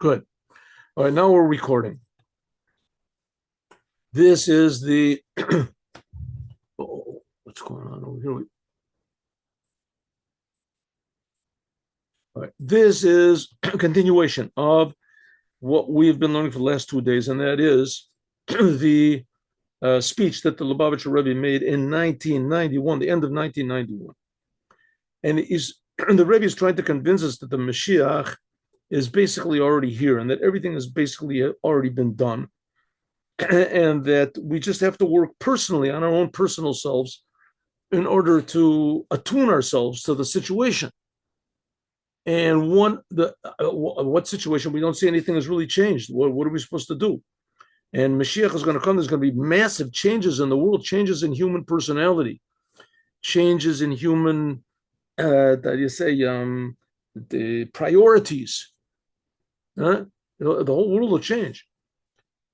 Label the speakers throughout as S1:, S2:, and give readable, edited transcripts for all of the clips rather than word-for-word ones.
S1: Good. All right, now we're recording. This is the what's going on over here? All right. This is a continuation of what we've been learning for the last 2 days, and that is the speech that the Lubavitcher Rebbe made in 1991, the end of 1991. And the Rebbe is trying to convince us that the Moshiach is basically already here and that everything has basically already been done. And that we just have to work personally on our own personal selves in order to attune ourselves to the situation. And what situation? We don't see anything has really changed. What are we supposed to do? And Moshiach is going to come. There's going to be massive changes in the world, changes in human personality, changes in human, the priorities. The whole world will change.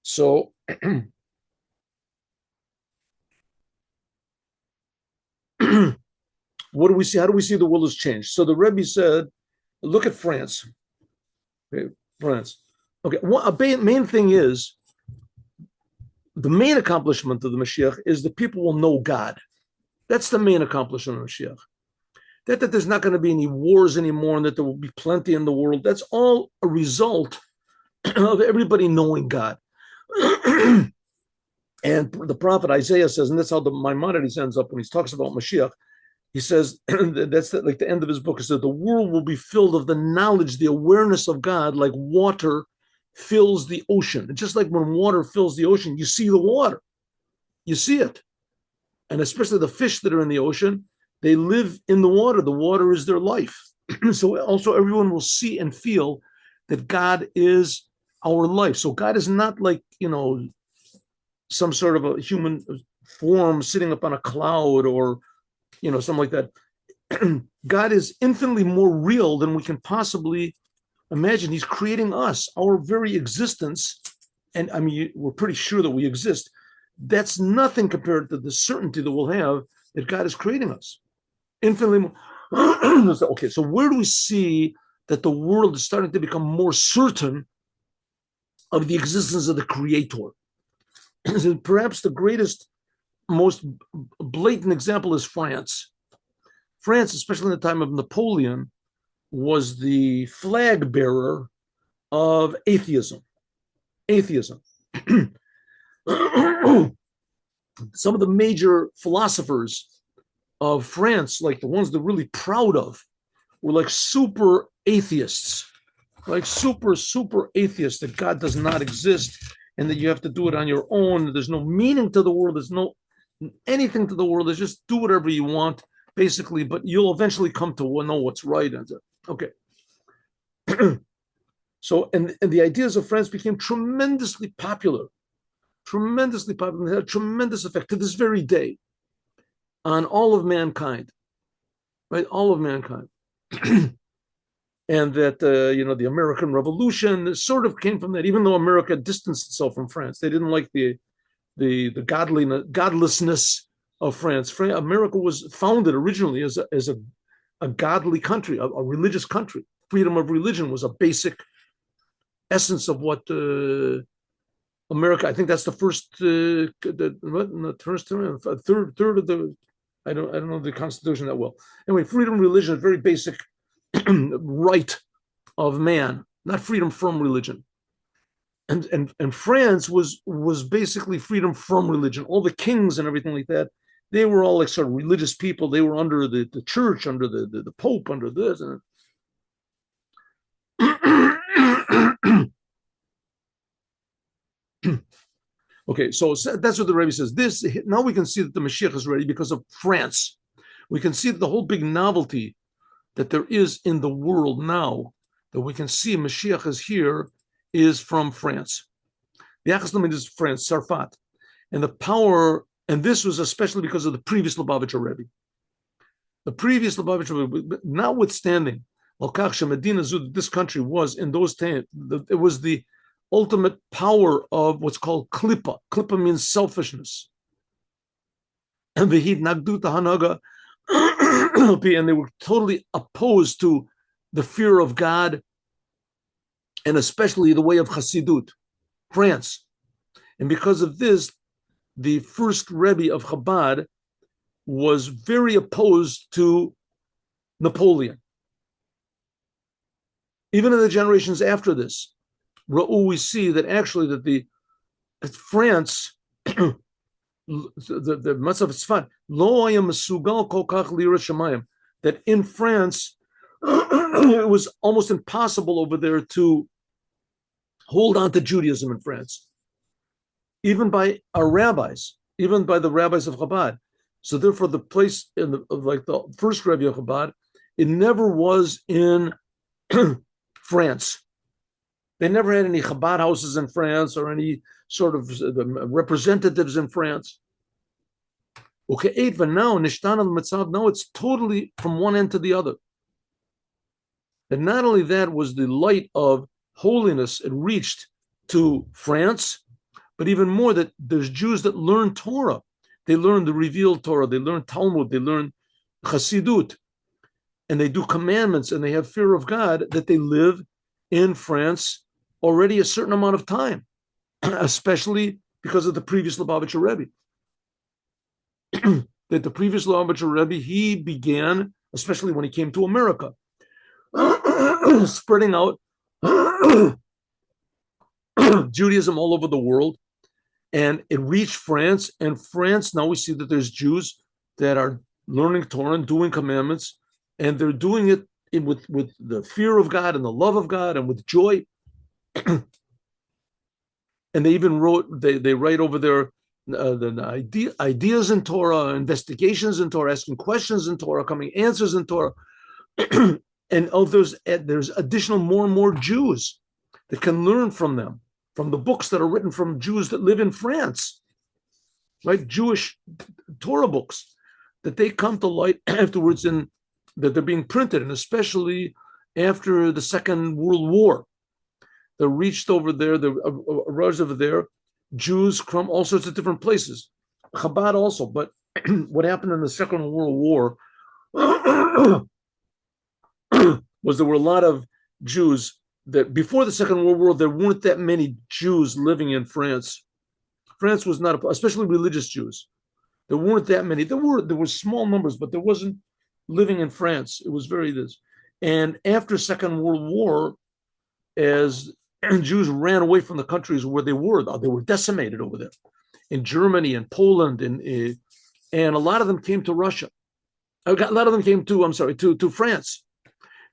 S1: So what do we see? How do we see the world has changed? So the Rebbe said, look at France. Okay, France. Okay, main thing is, the main accomplishment of the Moshiach is that people will know God. That's the main accomplishment of Moshiach. That there's not going to be any wars anymore and that there will be plenty in the world. That's all a result of everybody knowing God. And the prophet Isaiah says, and that's how the Maimonides ends up when he talks about Moshiach. He says, that's like the end of his book, is that the world will be filled of the knowledge, the awareness of God, like water fills the ocean. And just like when water fills the ocean, you see the water, you see it. And especially the fish that are in the ocean, they live in the water. The water is their life. So also everyone will see and feel that God is our life. So God is not like, some sort of a human form sitting up on a cloud or, something like that. God is infinitely more real than we can possibly imagine. He's creating us, our very existence. And I mean, we're pretty sure that we exist. That's nothing compared to the certainty that we'll have that God is creating us. Infinitely more. Okay, so where do we see that the world is starting to become more certain of the existence of the Creator? Perhaps the greatest, most blatant example is France. France, especially in the time of Napoleon, was the flag bearer of atheism. Some of the major philosophers of France, like the ones they're really proud of, were like super atheists, super atheists, that God does not exist and that you have to do it on your own. There's no meaning to the world. There's no anything to the world. There's just do whatever you want, basically, but you'll eventually come to know what's right. Okay. So, and the ideas of France became tremendously popular. They had a tremendous effect to this very day on all of mankind, right? All of mankind. And that, the American Revolution sort of came from that, even though America distanced itself from France. They didn't like the godlessness of France. America was founded originally as a godly country, a religious country. Freedom of religion was a basic essence of what America. I think that's the first, third of the. I don't know the Constitution that well. Anyway, freedom of religion, a very basic right of man, not freedom from religion. And France was basically freedom from religion. All the kings and everything like that, they were all like sort of religious people. They were under the church, under the Pope, under this. And okay, so that's what the Rebbe says. Now we can see that the Mashiach is ready because of France. We can see that the whole big novelty that there is in the world now, that we can see Mashiach is here, is from France. The Achas Lamid is France, Sarfat. And the power, and this was especially because of the previous Lubavitcher Rebbe. The previous Lubavitcher Rebbe, notwithstanding, this country was in those times, it was the ultimate power of what's called klippa. Klippa means selfishness. And v'hid nagdut hanaga, and they were totally opposed to the fear of God and especially the way of Chassidut, France. And because of this, the first Rebbe of Chabad was very opposed to Napoleon. Even in the generations after this, we see that actually that France, the Matzav Tzfat, lo haya mesugal kol kach lirat shamayim, that in France it was almost impossible over there to hold on to Judaism in France, even by our rabbis, even by the rabbis of Chabad. So therefore, the place like the first Rebbe of Chabad, it never was in France. They never had any Chabad houses in France or any sort of representatives in France. Okay, but now it's totally from one end to the other. And not only that was the light of holiness, it reached to France, but even more that there's Jews that learn Torah. They learn the revealed Torah, they learn Talmud, they learn Chassidut, and they do commandments, and they have fear of God, that they live in France already a certain amount of time, especially because of the previous Lubavitcher Rebbe. That the previous Lubavitcher Rebbe, he began, especially when he came to America, spreading out Judaism all over the world, and it reached France. And France, now we see that there's Jews that are learning Torah and doing commandments, and they're doing it with the fear of God and the love of God and with joy. And they even they write over there the ideas in Torah, investigations in Torah, asking questions in Torah, coming answers in Torah. And there's additional more and more Jews that can learn from them, from the books that are written from Jews that live in France, right? Jewish Torah books that they come to light afterwards, and that they're being printed, and especially after the Second World War. They reached over there, arose over there, Jews from all sorts of different places, Chabad also. But what happened in the Second World War was there were a lot of Jews that before the Second World War, there weren't that many Jews living in France. France was not, especially religious Jews. There weren't that many. There were small numbers, but there wasn't living in France. It was very this. And after Second World War, as Jews ran away from the countries where they were decimated over there, in Germany and Poland, and a lot of them came to Russia. A lot of them came to France.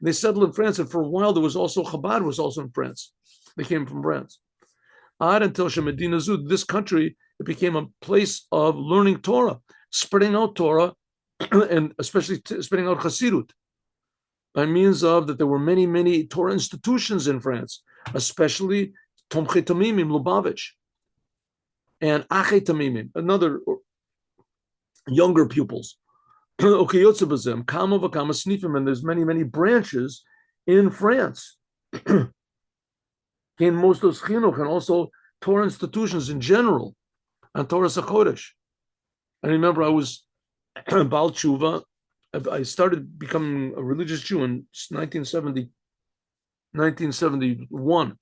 S1: They settled in France, and for a while there was also Chabad was also in France. They came from France. Until Shemedina Zud, this country, it became a place of learning Torah, spreading out Torah, and especially spreading out Chassidut, by means of that there were many, many Torah institutions in France, especially Tomchei Tamimim, Lubavitch, and Achei Tamimim, another younger pupils. Okay, Kama v'Kama Snifim, and there's many, many branches in France. In Mostos Chinuch, and also Torah institutions in general, and Torah Sachodesh. I remember I was Baal Tshuva. I started becoming a religious Jew in 1971.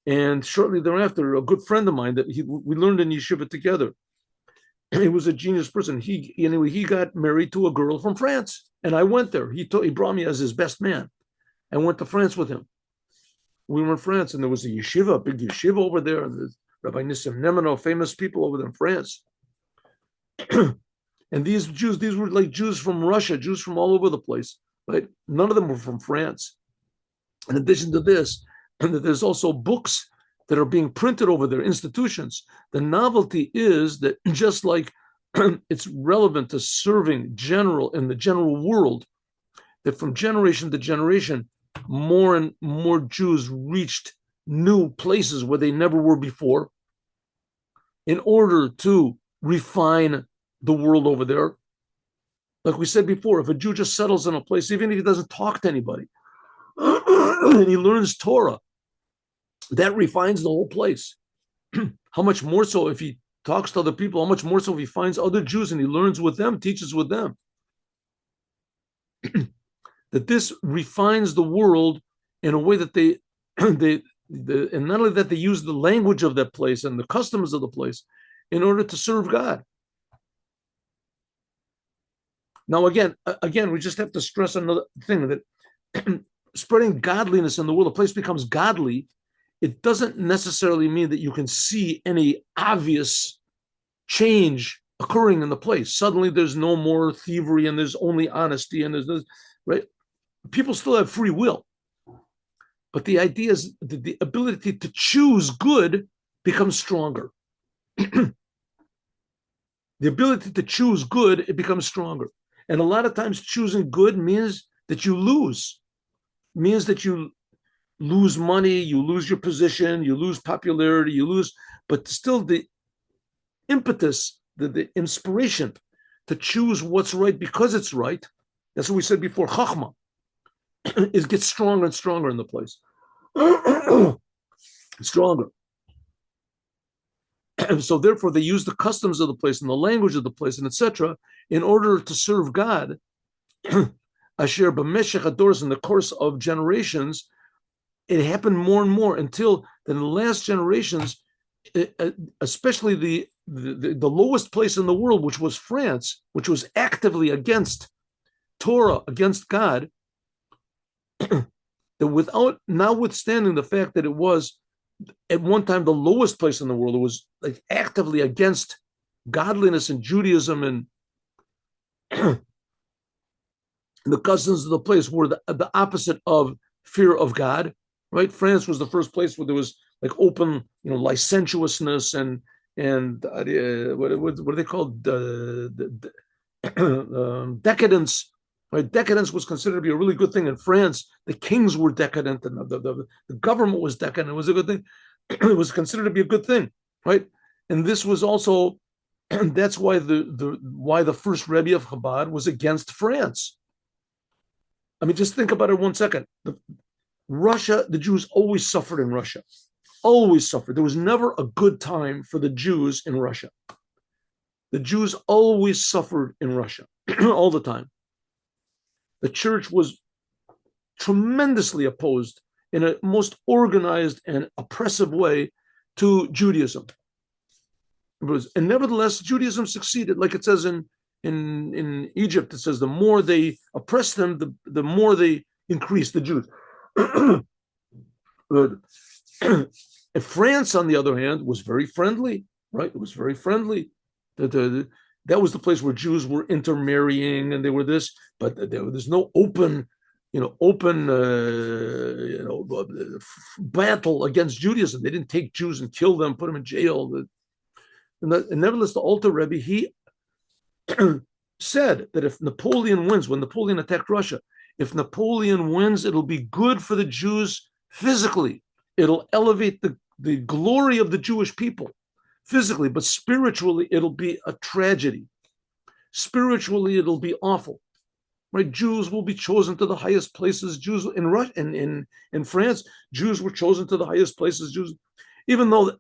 S1: And shortly thereafter, a good friend of mine that we learned in yeshiva together. He was a genius person. He got married to a girl from France, and I went there. He brought me as his best man. I went to France with him. We were in France, and there was a yeshiva, a big yeshiva over there, and there's Rabbi Nissim Nemeno, famous people over there in France. And these Jews, these were like Jews from Russia, Jews from all over the place, right? None of them were from France. In addition to this, there's also books that are being printed over there, institutions. The novelty is that just like it's relevant to serving in the general world, that from generation to generation, more and more Jews reached new places where they never were before in order to refine the world over there. Like we said before, if a Jew just settles in a place, even if he doesn't talk to anybody, and he learns Torah, that refines the whole place. How much more so if he talks to other people, how much more so if he finds other Jews and he learns with them, teaches with them. That this refines the world in a way that and not only that, they use the language of that place and the customs of the place in order to serve God. Now, again, we just have to stress another thing that spreading godliness in the world, a place becomes godly. It doesn't necessarily mean that you can see any obvious change occurring in the place. Suddenly, there's no more thievery and there's only honesty and there's no, right. People still have free will, but the idea is that the ability to choose good becomes stronger. The ability to choose good, it becomes stronger. And a lot of times choosing good means that you lose, means that you lose money, you lose your position, you lose popularity, you lose, but still the impetus, the inspiration to choose what's right because it's right. That's what we said before, chachma, is gets stronger and stronger in the place. Stronger. And so therefore they use the customs of the place and the language of the place and etc. in order to serve God. Asher b'meshech hadoros, in the course of generations, it happened more and more until in the last generations, especially the lowest place in the world, which was France, which was actively against Torah, against God, that notwithstanding the fact that it was at one time the lowest place in the world, it was like actively against godliness and Judaism, and the customs of the place were the opposite of fear of God. Right, France was the first place where there was like open, licentiousness and what are they called? Decadence. Right, decadence was considered to be a really good thing in France. The kings were decadent, and the government was decadent. It was a good thing. It was considered to be a good thing, right? And this was also, that's why the first Rebbe of Chabad was against France. I mean, just think about it 1 second. Russia, the Jews always suffered in Russia, always suffered. There was never a good time for the Jews in Russia. The Jews always suffered in Russia, all the time. The church was tremendously opposed in a most organized and oppressive way to Judaism. And nevertheless, Judaism succeeded. Like it says in Egypt, it says the more they oppressed them, the more they increased, the Jews. And France, on the other hand, was very friendly, right? It was very friendly. That was the place where Jews were intermarrying, and they were this, but there's no open battle against Judaism. They didn't take Jews and kill them, put them in jail. And nevertheless, the Alter Rebbe, he said that if Napoleon wins, when Napoleon attacked Russia, if Napoleon wins, it'll be good for the Jews physically. It'll elevate the glory of the Jewish people physically, but spiritually, it'll be a tragedy. Spiritually, it'll be awful. Right? Jews will be chosen to the highest places. Jews in Russia, in France, Jews were chosen to the highest places. Jews, even though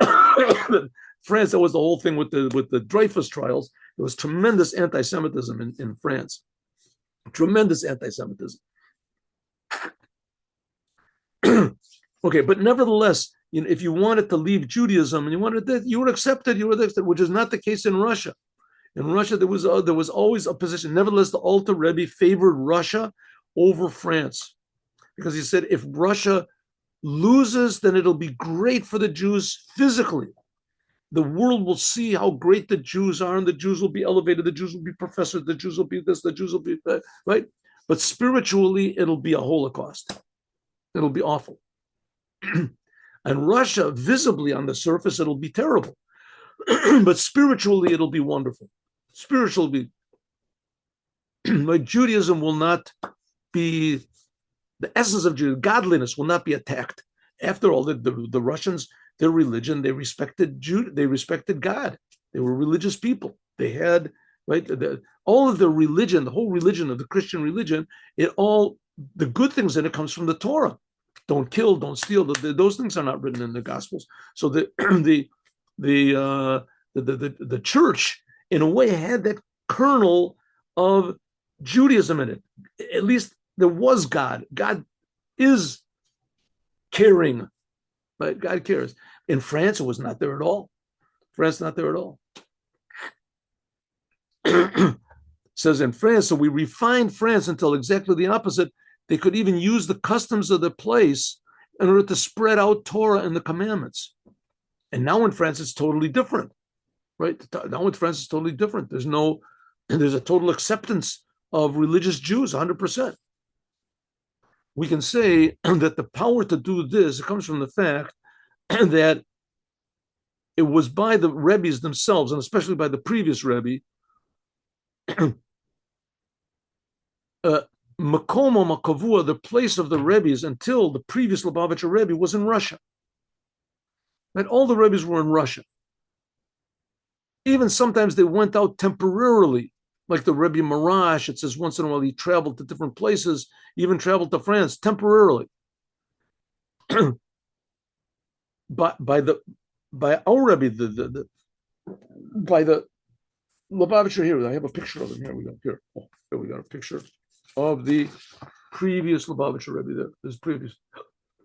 S1: France, that was the whole thing with the Dreyfus trials. There was tremendous anti-Semitism in France. Tremendous anti-Semitism. Okay, but nevertheless, if you wanted to leave Judaism and you wanted that, you were accepted. Which is not the case in Russia. In Russia, there was always opposition. Nevertheless, the Alter Rebbe favored Russia over France because he said if Russia loses, then it'll be great for the Jews physically. The world will see how great the Jews are, and the Jews will be elevated. The Jews will be professors. The Jews will be this. The Jews will be that. Right? But spiritually, it'll be a Holocaust. It'll be awful. And Russia, visibly on the surface, it'll be terrible. But spiritually, it'll be wonderful. Spiritually, like Judaism will not be, the essence of Judaism, godliness will not be attacked. After all, the Russians, their religion, they respected God. They were religious people. They had, right, all of the religion, the whole religion of the Christian religion, the good things in it comes from the Torah. Don't kill, don't steal. Those things are not written in the Gospels. So the church, in a way, had that kernel of Judaism in it. At least there was God. God is caring. Right? God cares. In France, it was not there at all. France, not there at all. Says in France, so we refined France until exactly the opposite. They could even use the customs of the place in order to spread out Torah and the commandments. And now in France, it's totally different, right? Now in France, it's totally different. There's a total acceptance of religious Jews, 100%. We can say that the power to do this comes from the fact that it was by the Rebbes themselves, and especially by the previous Rebbe, Makomo Makavua, the place of the Rebbes until the previous Lubavitcher Rebbe was in Russia. Right? All the Rebbes were in Russia. Even sometimes they went out temporarily, like the Rebbe Marash. It says once in a while he traveled to different places, even traveled to France temporarily. by our Rebbe, by the Lubavitcher here. I have a picture of him. Here we go. Here we got a picture of the previous Lubavitcher Rebbe there. This previous,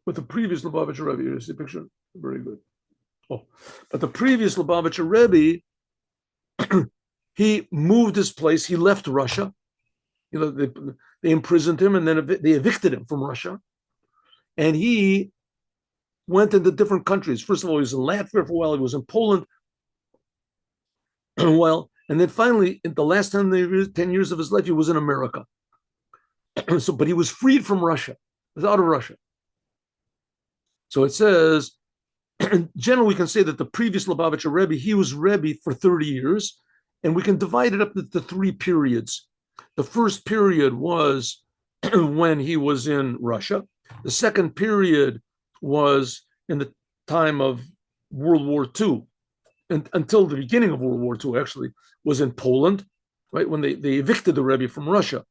S1: with the previous Lubavitcher Rebbe. You see the picture? Very good. But the previous Lubavitcher Rebbe, he moved his place. He left Russia. They imprisoned him and then they evicted him from Russia. And he went into different countries. First of all, he was in Latvia for a while. He was in Poland a while. And then finally, in the last 10 years of his life, he was in America. But he was freed from Russia. He was out of Russia. So it says, generally, we can say that the previous Lubavitcher Rebbe, he was Rebbe for 30 years, and we can divide it up into 3 periods. The first period was when he was in Russia. The second period was in the time of World War II, and until the beginning of World War II, actually, was in Poland, right, when they evicted the Rebbe from Russia.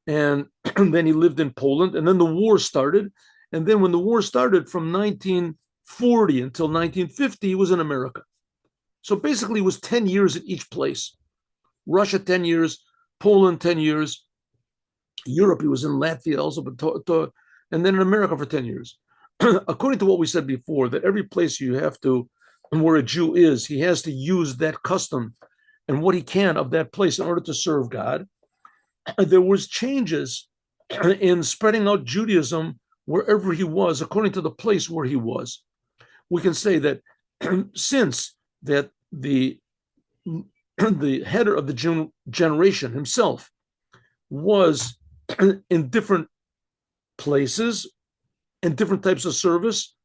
S1: And then he lived in Poland, and then the war started. And then when the war started from 1940 until 1950, he was in America. So basically, it was 10 years at each place. Russia, 10 years, Poland, 10 years. Europe, he was in Latvia also, but and then in America for 10 years. According to what we said before, that every place you have to, and where a Jew is, he has to use that custom and what he can of that place in order to serve God. There was changes in spreading out Judaism wherever he was, according to the place where he was. We can say that since that the header of the generation himself was in different places and different types of service.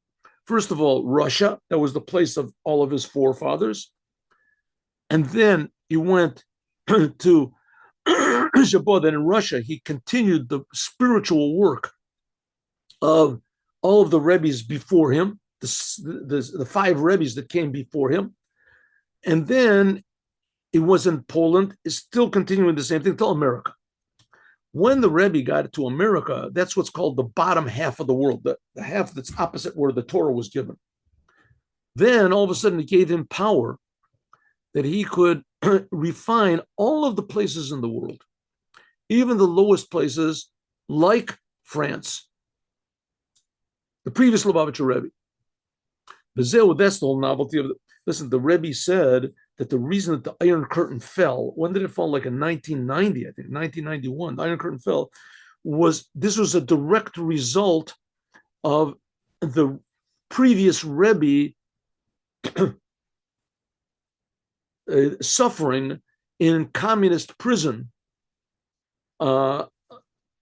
S1: First of all, Russia, that was the place of all of his forefathers. And then he went to Shabbat. Then in Russia, he continued the spiritual work of all of the Rebbes before him, the 5 Rebbes that came before him. And then it was in Poland, is still continuing the same thing till America. When the Rebbe got to America, that's what's called the bottom half of the world, the half that's opposite where the Torah was given. Then all of a sudden it gave him power that he could refine all of the places in the world, even the lowest places like France, the previous Lubavitcher Rebbe. That's the whole novelty of it. Listen, the Rebbe said that the reason that the Iron Curtain fell, when did it fall? Like in 1990, I think, 1991, the Iron Curtain fell, this was a direct result of the previous Rebbe suffering in communist prison under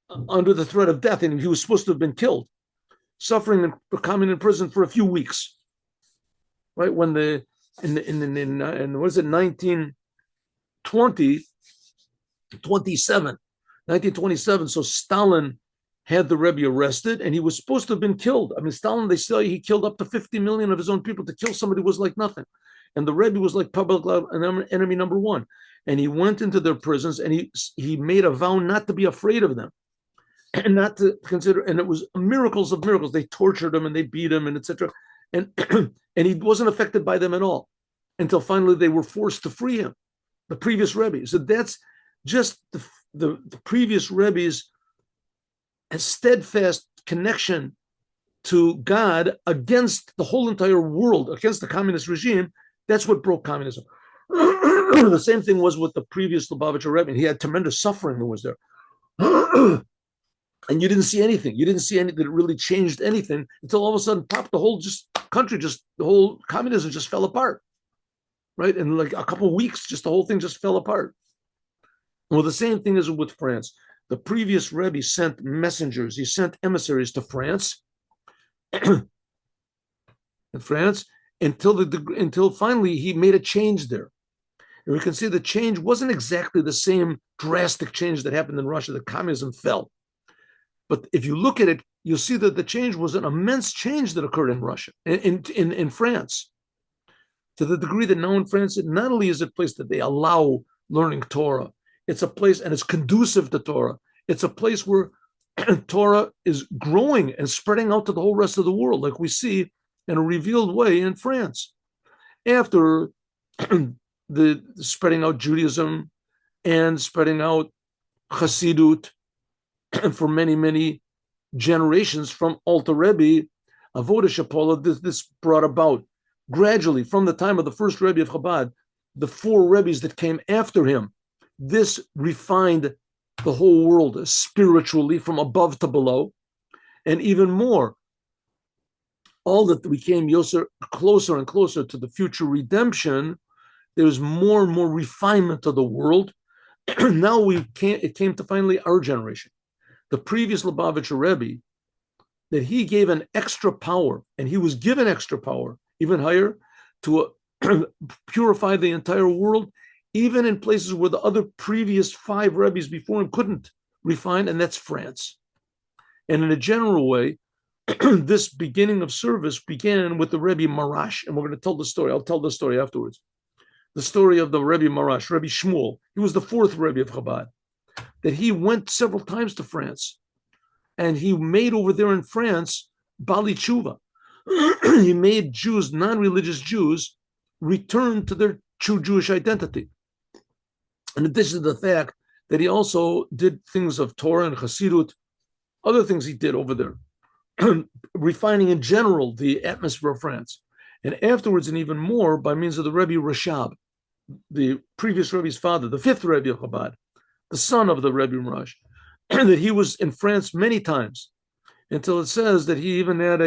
S1: the threat of death, and he was supposed to have been killed, suffering in communist prison for a few weeks. Right when what is it, 1927. So Stalin had the Rebbe arrested, and he was supposed to have been killed. I mean, Stalin, they say he killed up to 50 million of his own people. To kill somebody was like nothing. And the Rebbe was like public enemy number 1. And he went into their prisons, and he made a vow not to be afraid of them, and not to consider. And it was miracles of miracles. They tortured him and they beat him and etc. And and he wasn't affected by them at all until finally they were forced to free him, the previous Rebbe. So that's just the previous Rebbe's steadfast connection to God against the whole entire world, against the communist regime. That's what broke communism. The same thing was with the previous Lubavitcher Rebbe. He had tremendous suffering that was there. And you didn't see anything. You didn't see anything that really changed anything until all of a sudden, pop, the whole country, the whole communism just fell apart, right? And like a couple of weeks, just the whole thing just fell apart. Well, the same thing is with France. The previous Rebbe sent messengers. He sent emissaries to France, until finally he made a change there. And we can see the change wasn't exactly the same drastic change that happened in Russia. The communism fell. But if you look at it, you'll see that the change was an immense change that occurred in Russia, in France, to the degree that now in France, not only is it a place that they allow learning Torah, it's a place, and it's conducive to Torah. It's a place where Torah is growing and spreading out to the whole rest of the world, like we see in a revealed way in France. After the spreading out Judaism and spreading out Chassidut, and for many, many generations from Alter Rebbe, Avodah Shapola, this brought about gradually from the time of the first Rebbe of Chabad, the four Rebbes that came after him. This refined the whole world spiritually from above to below, and even more, all that we came closer and closer to the future redemption. There's more and more refinement of the world. Now it came to finally our generation. The previous Lubavitcher Rebbe, that he gave an extra power, and he was given extra power, even higher, to purify the entire world, even in places where the other previous five Rebbes before him couldn't refine, and that's France. And in a general way, this beginning of service began with the Rebbe Marash, and we're going to tell the story. I'll tell the story afterwards. The story of the Rebbe Marash, Rebbe Shmuel. He was the fourth Rebbe of Chabad, that he went several times to France, and he made over there in France Bali Tshuva. He made Jews, non-religious Jews, return to their true Jewish identity. In addition to the fact that he also did things of Torah and Chassidut, other things he did over there, refining in general the atmosphere of France. And afterwards, and even more, by means of the Rebbe Rashab, the previous Rebbe's father, the fifth Rebbe of Chabad, the son of the Rebbe Marash, that he was in France many times, until it says that he even had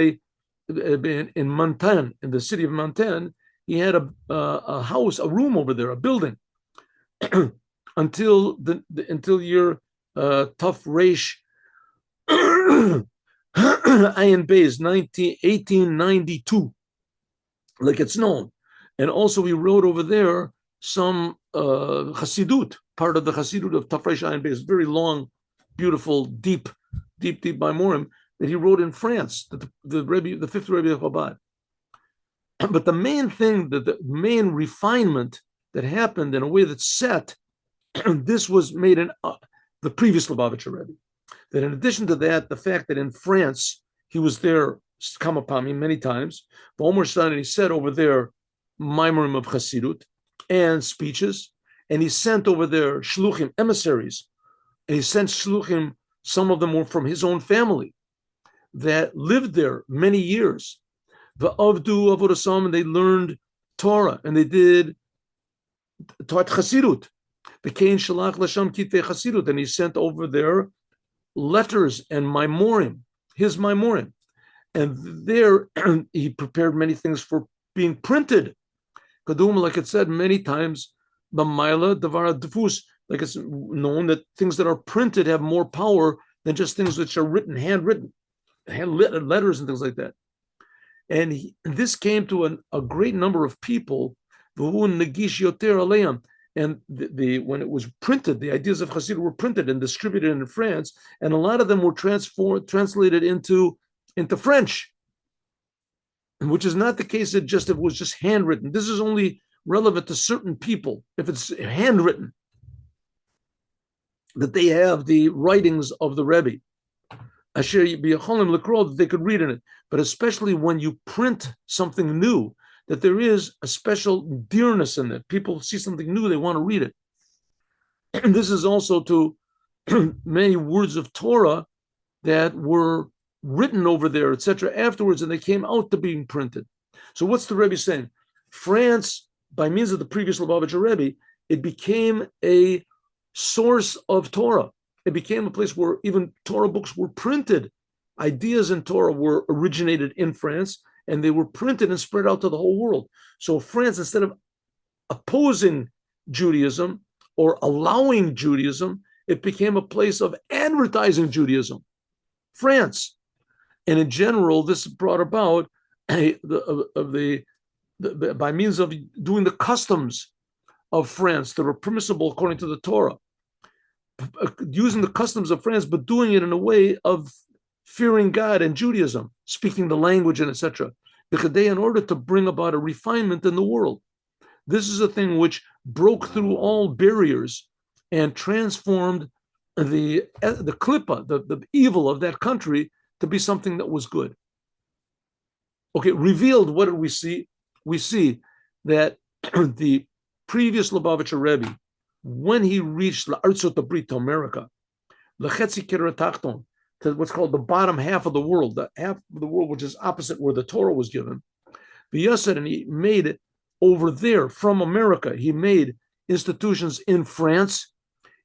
S1: in Montagne, in the city of Montagne, he had a house, a room over there, a building, until your tough Reish Ayin Beis 1892, like it's known. And also he wrote over there some Chassidut, part of the Chassidut of Tafresh Ayin Beis, very long, beautiful, deep Maimorim that he wrote in France, the fifth Rebbe of Chabad. But the main thing, the main refinement that happened in a way that's set, this was made in the previous Lubavitcher Rebbe. That in addition to that, the fact that in France, he was there, come upon me many times, and he said over there, Maimorim of Chassidut, and speeches, and he sent over there shluchim, emissaries, and he sent shluchim, some of them were from his own family, that lived there many years. The Avdu Avodasam, and they learned Torah, and they taught Chassidut. The Kain Shalach Lasham Kitve Chassidut, and he sent over there letters and Maimorim, his Maimorim. And there he prepared many things for being printed. Kadum, like it said many times, B'mayla Dvar Dfus, like it's known that things that are printed have more power than just things which are written, handwritten, letters and things like that. And this came to a great number of people, and when it was printed, the ideas of Chassidut were printed and distributed in France, and a lot of them were translated into French, which is not the case if it was just handwritten. This is only relevant to certain people. If it's handwritten, that they have the writings of the Rebbe, that they could read in it. But especially when you print something new, that there is a special dearness in it. People see something new, they want to read it. And this is also to many words of Torah that were written over there, etc. afterwards, and they came out to being printed. So what's the Rebbe saying? France, by means of the previous Lubavitcher Rebbe, it became a source of Torah. It became a place where even Torah books were printed. Ideas in Torah were originated in France, and they were printed and spread out to the whole world. So France, instead of opposing Judaism or allowing Judaism, it became a place of advertising Judaism. France. And in general, this brought about by means of doing the customs of France that were permissible according to the Torah, using the customs of France, but doing it in a way of fearing God and Judaism, speaking the language and etc. In order to bring about a refinement in the world. This is a thing which broke through all barriers and transformed the klippa, the evil of that country, to be something that was good. Okay, revealed, what did we see? We see that the previous Lubavitcher Rebbe, when he reached Artsot Brit, to America, Lechetzi Keratachton, to what's called the bottom half of the world, the half of the world which is opposite where the Torah was given, and he made it over there from America. He made institutions in France.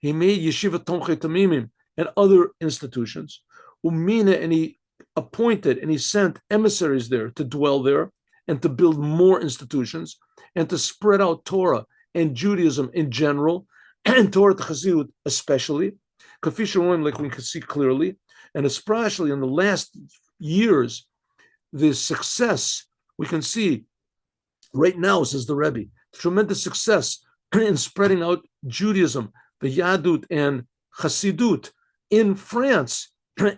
S1: He made Yeshiva Tomchei Tamimim and other institutions. Umina, and he appointed and he sent emissaries there to dwell there and to build more institutions and to spread out Torah and Judaism in general, and Torah to Chassidut especially, like we can see clearly, and especially in the last years, the success we can see right now, says the Rebbe, tremendous success in spreading out Judaism, the Yadut and Chassidut in France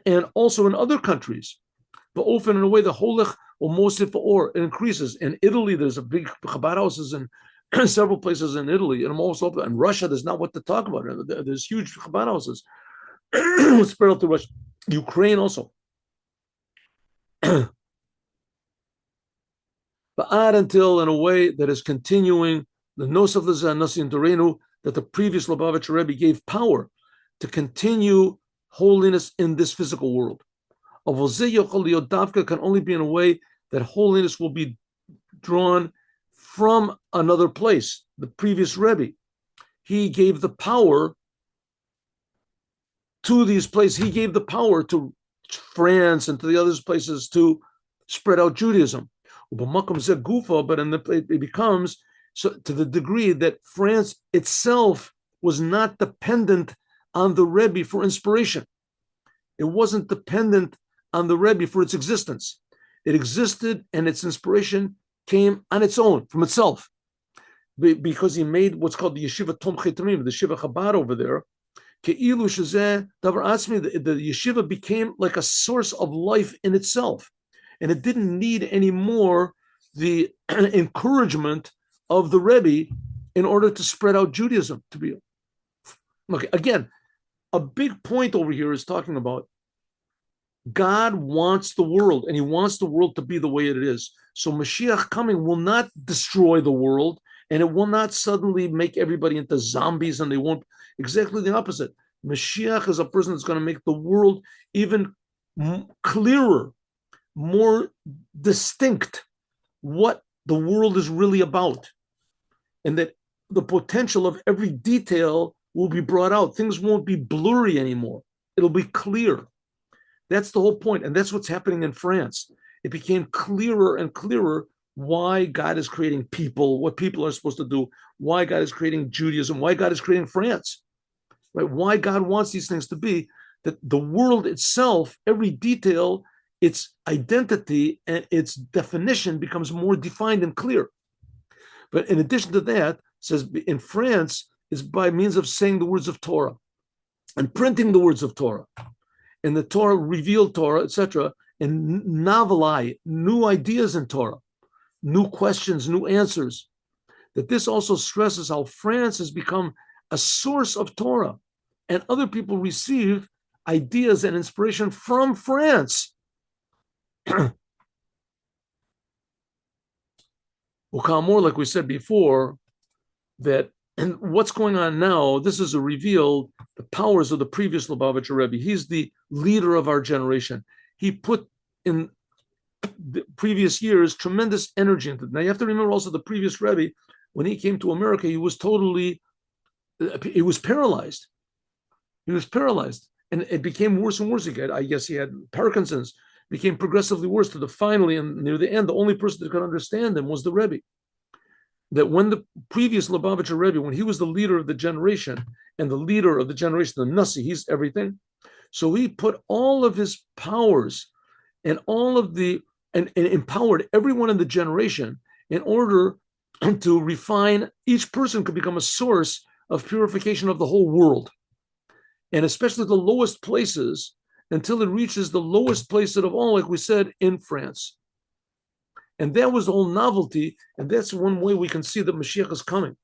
S1: and also in other countries. But often in a way, the Holech or Mosif or increases. In Italy, there's a big Chabad houses in several places in Italy, and almost open. In Russia, there's not what to talk about. There's huge Chabad houses spread out to Russia, Ukraine also. But until in a way that is continuing the Nosaf Nasi and Dorenu, that the previous Lubavitcher Rebbe gave power to continue holiness in this physical world. Can only be in a way that holiness will be drawn from another place. The previous Rebbe, he gave the power to these places. He gave the power to France and to the other places to spread out Judaism. But it becomes so to the degree that France itself was not dependent on the Rebbe for inspiration. It wasn't dependent on the Rebbe for its existence. It existed, and its inspiration came on its own, from itself, because he made what's called the Yeshiva Tomchei Tamim, the Yeshiva Chabad over there. The yeshiva became like a source of life in itself, and it didn't need any more the encouragement of the Rebbe in order to spread out Judaism. To be okay, again, a big point over here is talking about God wants the world, and He wants the world to be the way it is. So Moshiach coming will not destroy the world, and it will not suddenly make everybody into zombies, and they won't. Exactly the opposite. Moshiach is a person that's going to make the world even clearer, more distinct, what the world is really about, and that the potential of every detail will be brought out. Things won't be blurry anymore. It'll be clear. That's the whole point, and that's what's happening in France. It became clearer and clearer why God is creating people, what people are supposed to do, why God is creating Judaism, why God is creating France, right? Why God wants these things to be, that the world itself, every detail, its identity and its definition becomes more defined and clear. But in addition to that, it says in France is by means of saying the words of Torah and printing the words of Torah, and the Torah, revealed Torah, etc., and novelai, new ideas in Torah, new questions, new answers. That this also stresses how France has become a source of Torah, and other people receive ideas and inspiration from France. More, like we said before, that and what's going on now, this is a reveal the powers of the previous Lubavitcher Rebbe. He's the leader of our generation. he put in the previous years tremendous energy into it. Now you have to remember also the previous Rebbe, when he came to America, he was paralyzed. He was paralyzed, and it became worse and worse. I guess he had Parkinson's. Became progressively worse to the finally, and near the end, the only person that could understand him was the Rebbe. That when the previous Lubavitcher Rebbe, when he was the leader of the generation and the leader of the generation, the Nasi, he's everything. So he put all of his powers and all of the and empowered everyone in the generation in order to refine. Each person could become a source of purification of the whole world, and especially the lowest places, until it reaches the lowest place of all, like we said, in France. And that was the whole novelty, and that's one way we can see that Moshiach is coming.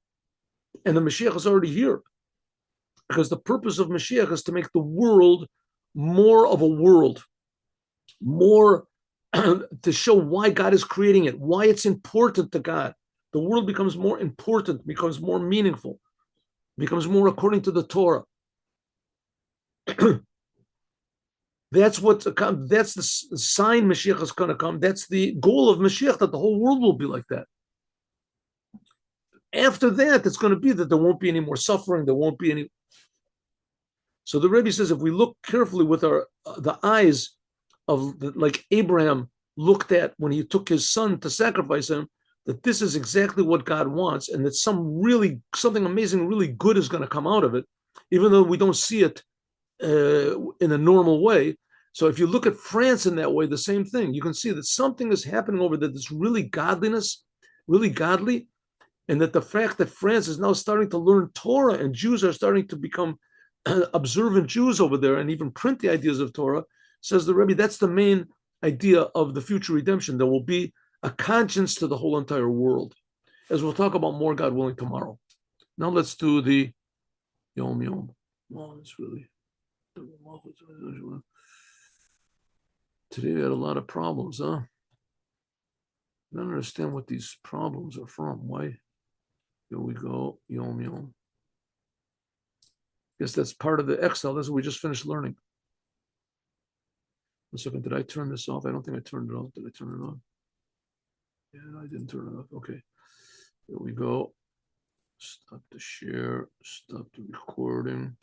S1: And the Moshiach is already here, because the purpose of Moshiach is to make the world more of a world, more to show why God is creating it, why it's important to God. The world becomes more important, becomes more meaningful, becomes more according to the Torah. That's the sign Mashiach is going to come. That's the goal of Mashiach, that the whole world will be like that. After that, it's going to be that there won't be any more suffering. There won't be any. So the Rebbe says, if we look carefully with the eyes of like Abraham looked at when he took his son to sacrifice him, that this is exactly what God wants, and that something amazing, really good is going to come out of it, even though we don't see it in a normal way. So if you look at France in that way, the same thing. You can see that something is happening over there that's really godliness, really godly, and that the fact that France is now starting to learn Torah and Jews are starting to become observant Jews over there and even print the ideas of Torah, says the Rebbe, that's the main idea of the future redemption. There will be a conscience to the whole entire world, as we'll talk about more, God willing, tomorrow. Now let's do the Yom Yom. Well, it's really... Today we had a lot of problems, huh? I don't understand what these problems are from. Why? Here we go. Yom Yom. Guess that's part of the Excel. That's what we just finished learning. 1 second. Did I turn this off? I don't think I turned it off. Did I turn it on? Yeah, I didn't turn it off. Okay. Here we go. Stop the share. Stop the recording.